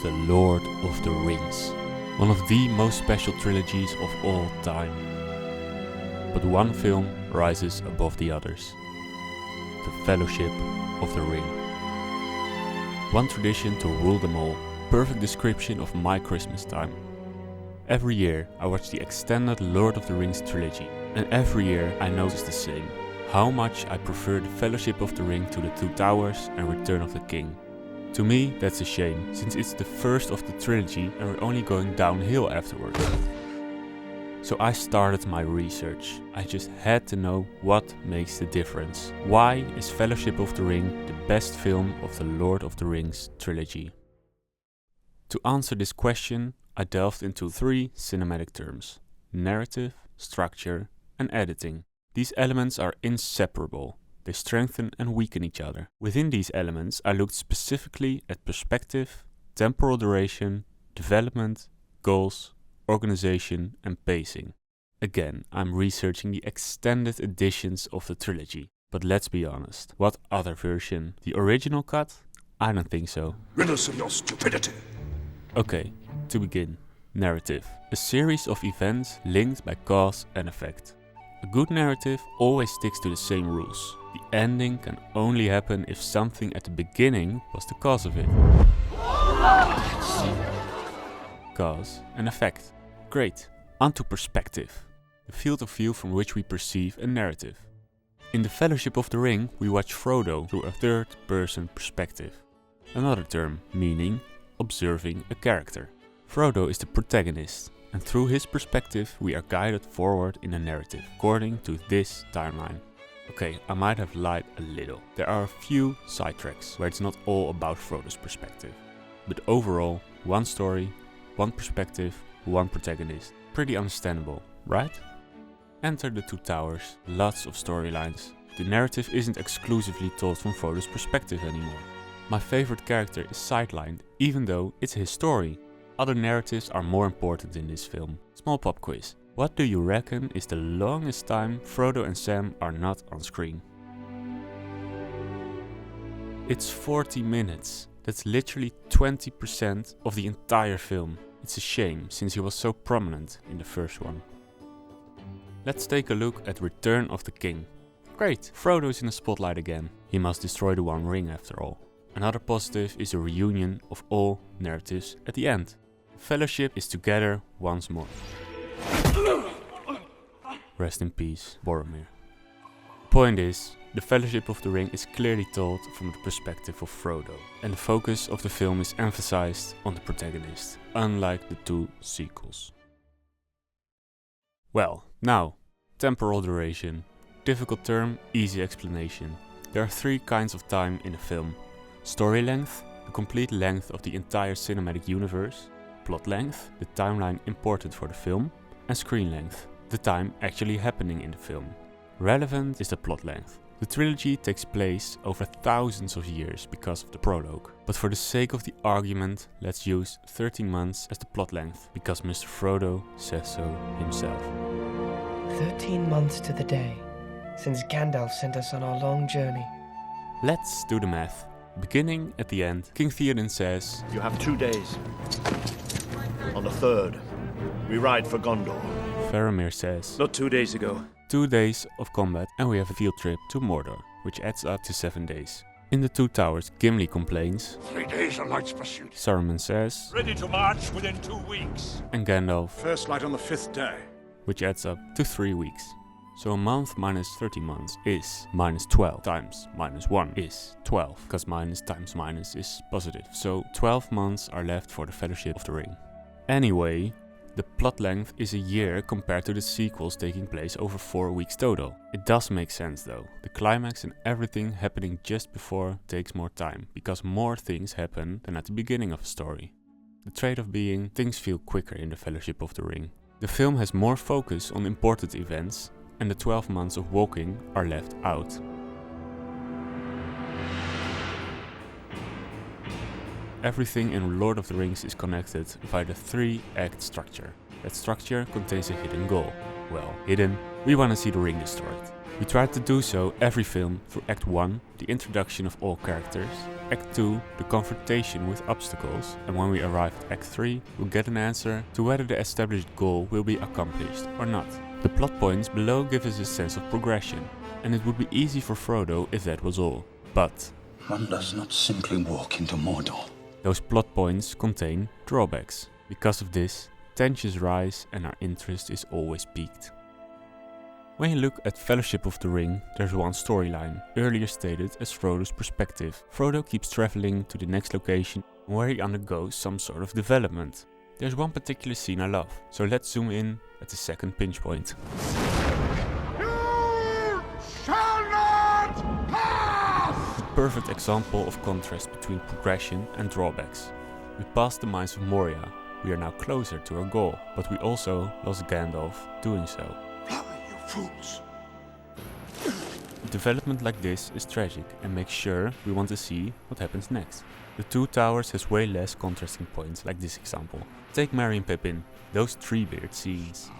The Lord of the Rings, one of the most special trilogies of all time. But one film rises above the others: the Fellowship of the Ring. One tradition to rule them all, perfect description of my Christmas time. Every year I watch the extended Lord of the Rings trilogy, and every year I notice the same: how much I prefer the Fellowship of the Ring to the Two Towers and Return of the King. To me, that's a shame, since it's the first of the trilogy and we're only going downhill afterwards. So I started my research. I just had to know what makes the difference. Why is Fellowship of the Ring the best film of the Lord of the Rings trilogy? To answer this question, I delved into 3 cinematic terms: narrative, structure, and editing. These elements are inseparable. They strengthen and weaken each other. Within these elements, I looked specifically at perspective, temporal duration, development, goals, organization, and pacing. Again, I'm researching the extended editions of the trilogy. But let's be honest, what other version? The original cut? I don't think so. Rid us of your stupidity. Okay, to begin. Narrative. A series of events linked by cause and effect. A good narrative always sticks to the same rules. The ending can only happen if something at the beginning was the cause of it. Cause and effect. Great. Onto perspective. The field of view from which we perceive a narrative. In the Fellowship of the Ring, we watch Frodo through a third-person perspective. Another term meaning observing a character. Frodo is the protagonist, and through his perspective we are guided forward in a narrative, according to this timeline. Okay, I might have lied a little. There are a few sidetracks where it's not all about Frodo's perspective. But overall, one story, one perspective, one protagonist. Pretty understandable, right? Enter the Two Towers, lots of storylines. The narrative isn't exclusively told from Frodo's perspective anymore. My favorite character is sidelined, even though it's his story. Other narratives are more important in this film. Small pop quiz. What do you reckon is the longest time Frodo and Sam are not on screen? It's 40 minutes. That's literally 20% of the entire film. It's a shame, since he was so prominent in the first one. Let's take a look at Return of the King. Great, Frodo is in the spotlight again. He must destroy the One Ring after all. Another positive is a reunion of all narratives at the end. Fellowship is together once more. Rest in peace, Boromir. Point is, the Fellowship of the Ring is clearly told from the perspective of Frodo, and the focus of the film is emphasized on the protagonist, unlike the 2 sequels. Well, now, temporal duration. Difficult term, easy explanation. There are 3 kinds of time in a film. Story length, the complete length of the entire cinematic universe. Plot length, the timeline important for the film. And screen length, the time actually happening in the film. Relevant is the plot length. The trilogy takes place over thousands of years because of the prologue. But for the sake of the argument, let's use 13 months as the plot length, because Mr. Frodo says so himself. 13 months to the day since Gandalf sent us on our long journey. Let's do the math. Beginning at the end, King Theoden says, You have 2 days. On the 3rd, we ride for Gondor. Faramir says, Not 2 days ago. 2 days of combat and we have a field trip to Mordor, which adds up to 7 days. In the Two Towers, Gimli complains, 3 days of night's pursuit. Saruman says, Ready to march within 2 weeks. and Gandalf, First light on the 5th day. which adds up to 3 weeks. So a month minus 30 months is minus 12 times minus 1 is 12, because minus times minus is positive. So 12 months are left for the Fellowship of the Ring. Anyway, the plot length is a year compared to the sequels taking place over 4 weeks total. It does make sense though. The climax and everything happening just before takes more time, because more things happen than at the beginning of a story. The trade-off being, things feel quicker in the Fellowship of the Ring. The film has more focus on important events, and the 12 months of walking are left out. Everything in Lord of the Rings is connected via the 3-act structure. That structure contains a hidden goal. Well, hidden, we want to see the ring destroyed. We tried to do so every film through Act 1, the introduction of all characters, Act 2, the confrontation with obstacles, and when we arrive at Act 3, we'll get an answer to whether the established goal will be accomplished or not. The plot points below give us a sense of progression, and it would be easy for Frodo if that was all. But one does not simply walk into Mordor. Those plot points contain drawbacks. Because of this, tensions rise and our interest is always piqued. When you look at Fellowship of the Ring, there's one storyline, earlier stated as Frodo's perspective. Frodo keeps traveling to the next location where he undergoes some sort of development. There's one particular scene I love, so let's zoom in at the second pinch point. You shall not pass! A perfect example of contrast between progression and drawbacks. We passed the mines of Moria, we are now closer to our goal, but we also lost Gandalf doing so. Fools. A development like this is tragic and makes sure we want to see what happens next. The Two Towers has way less contrasting points like this example. Take Merry and Pippin, those Treebeard scenes.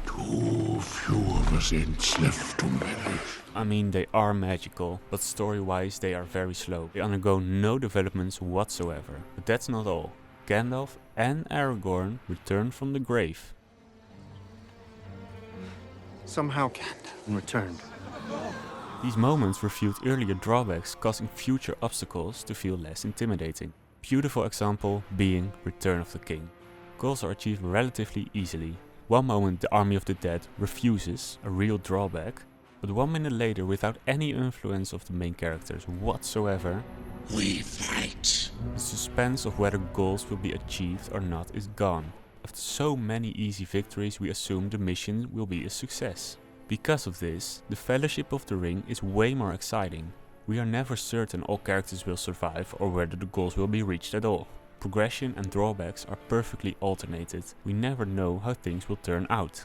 Too few of us Ents left to manage. I mean, they are magical, but story-wise they are very slow. They undergo no developments whatsoever. But that's not all. Gandalf and Aragorn return from the grave. Somehow Gandalf returned. These moments reviewed earlier drawbacks, causing future obstacles to feel less intimidating. Beautiful example being Return of the King. Goals are achieved relatively easily. One moment the Army of the Dead refuses, a real drawback, but 1 minute later, without any influence of the main characters whatsoever, We fight. the suspense of whether goals will be achieved or not is gone. After so many easy victories, we assume the mission will be a success. Because of this, the Fellowship of the Ring is way more exciting. We are never certain all characters will survive or whether the goals will be reached at all. Progression and drawbacks are perfectly alternated. We never know how things will turn out.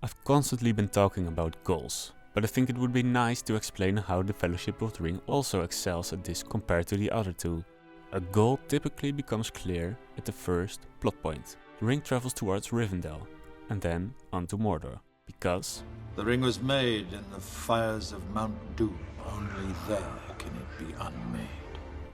I've constantly been talking about goals, but I think it would be nice to explain how the Fellowship of the Ring also excels at this compared to the other two. A goal typically becomes clear at the first plot point. The ring travels towards Rivendell, and then onto Mordor, because the ring was made in the fires of Mount Doom. Only there can it be unmade.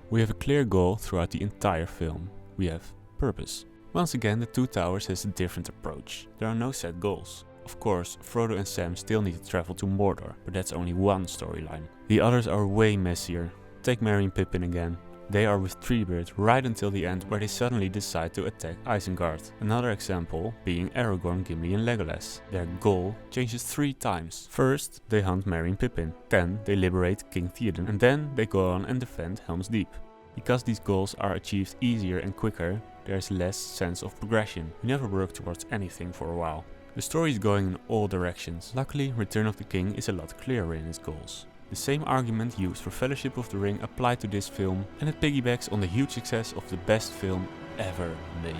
we have a clear goal throughout the entire film. We have purpose. Once again, the Two Towers has a different approach. There are no set goals. Of course, Frodo and Sam still need to travel to Mordor, but that's only one storyline. The others are way messier. Take Merry and Pippin again. They are with Treebeard right until the end, where they suddenly decide to attack Isengard. Another example being Aragorn, Gimli and Legolas. Their goal changes 3 times. First, they hunt Merry and Pippin. Then, they liberate King Theoden. And then, they go on and defend Helm's Deep. Because these goals are achieved easier and quicker, there is less sense of progression. We never work towards anything for a while. The story is going in all directions. Luckily, Return of the King is a lot clearer in its goals. The same argument used for Fellowship of the Ring applied to this film, and it piggybacks on the huge success of the best film ever made.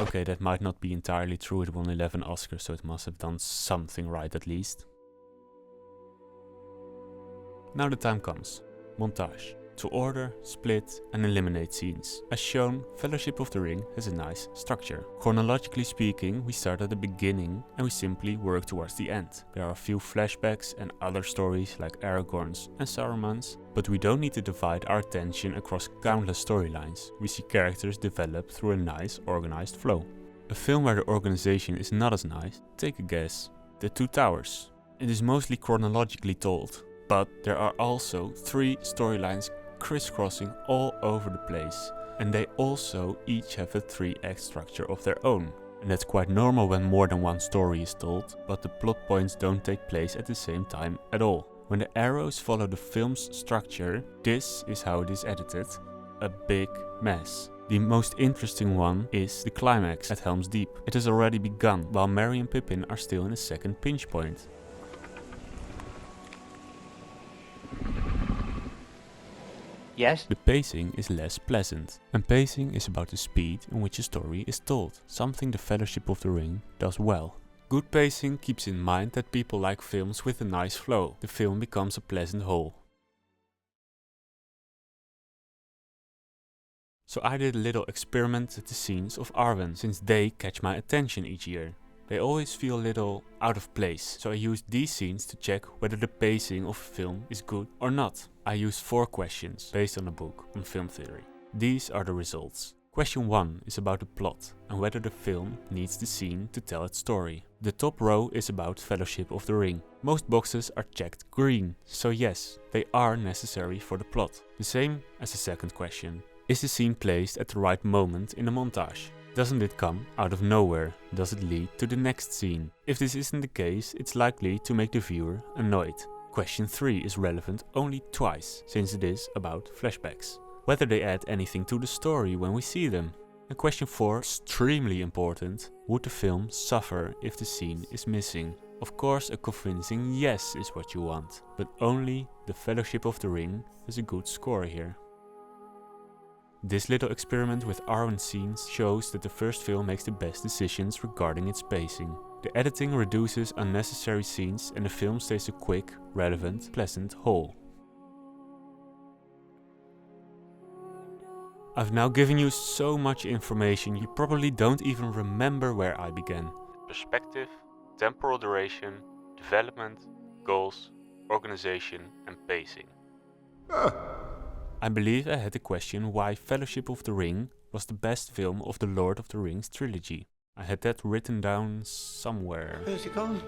Okay, that might not be entirely true, it won 11 Oscars, so it must have done something right at least. Now the time comes. Montage. To order, split and eliminate scenes. As shown, Fellowship of the Ring has a nice structure. Chronologically speaking, we start at the beginning and we simply work towards the end. There are a few flashbacks and other stories like Aragorn's and Saruman's, but we don't need to divide our attention across countless storylines. We see characters develop through a nice, organized flow. A film where the organization is not as nice, take a guess. The Two Towers. It is mostly chronologically told, but there are also 3 storylines crisscrossing all over the place, and they also each have a 3-act structure of their own. And that's quite normal when more than one story is told, but the plot points don't take place at the same time at all. When the arrows follow the film's structure, this is how it is edited: a big mess. The most interesting one is the climax at Helm's Deep. It has already begun, while Merry and Pippin are still in a second pinch point. Yes? The pacing is less pleasant, and pacing is about the speed in which a story is told, something the Fellowship of the Ring does well. Good pacing keeps in mind that people like films with a nice flow. The film becomes a pleasant whole. So I did a little experiment with the scenes of Arwen, since they catch my attention each year. They always feel a little out of place, so I used these scenes to check whether the pacing of a film is good or not. I used 4 questions based on a book on film theory. These are the results. Question 1 is about the plot and whether the film needs the scene to tell its story. The top row is about Fellowship of the Ring. Most boxes are checked green, so yes, they are necessary for the plot. The same as the second question. Is the scene placed at the right moment in the montage? Doesn't it come out of nowhere? Does it lead to the next scene? If this isn't the case, it's likely to make the viewer annoyed. Question 3 is relevant only twice, since it is about flashbacks. Whether they add anything to the story when we see them. And question 4, extremely important, would the film suffer if the scene is missing? Of course, a convincing yes is what you want, but only the Fellowship of the Ring has a good score here. This little experiment with Arwen scenes shows that the first film makes the best decisions regarding its pacing. The editing reduces unnecessary scenes and the film stays a quick, relevant, pleasant whole. I've now given you so much information you probably don't even remember where I began. Perspective, temporal duration, development, goals, organization and pacing. I believe I had the question why Fellowship of the Ring was the best film of the Lord of the Rings trilogy. I had that written down somewhere. Where's he gone?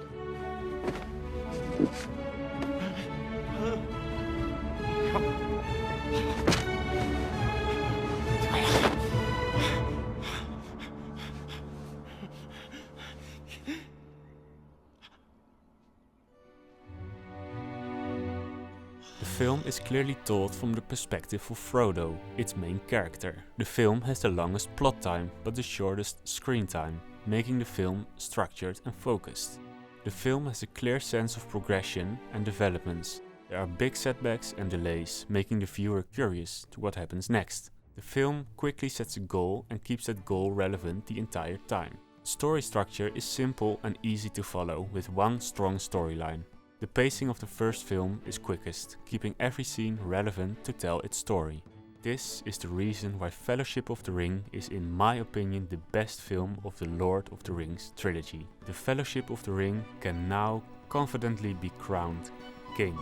The film is clearly told from the perspective of Frodo, its main character. The film has the longest plot time, but the shortest screen time, making the film structured and focused. The film has a clear sense of progression and developments. There are big setbacks and delays, making the viewer curious to what happens next. The film quickly sets a goal and keeps that goal relevant the entire time. Story structure is simple and easy to follow, with one strong storyline. The pacing of the first film is quickest, keeping every scene relevant to tell its story. This is the reason why Fellowship of the Ring is in my opinion the best film of the Lord of the Rings trilogy. The Fellowship of the Ring can now confidently be crowned king.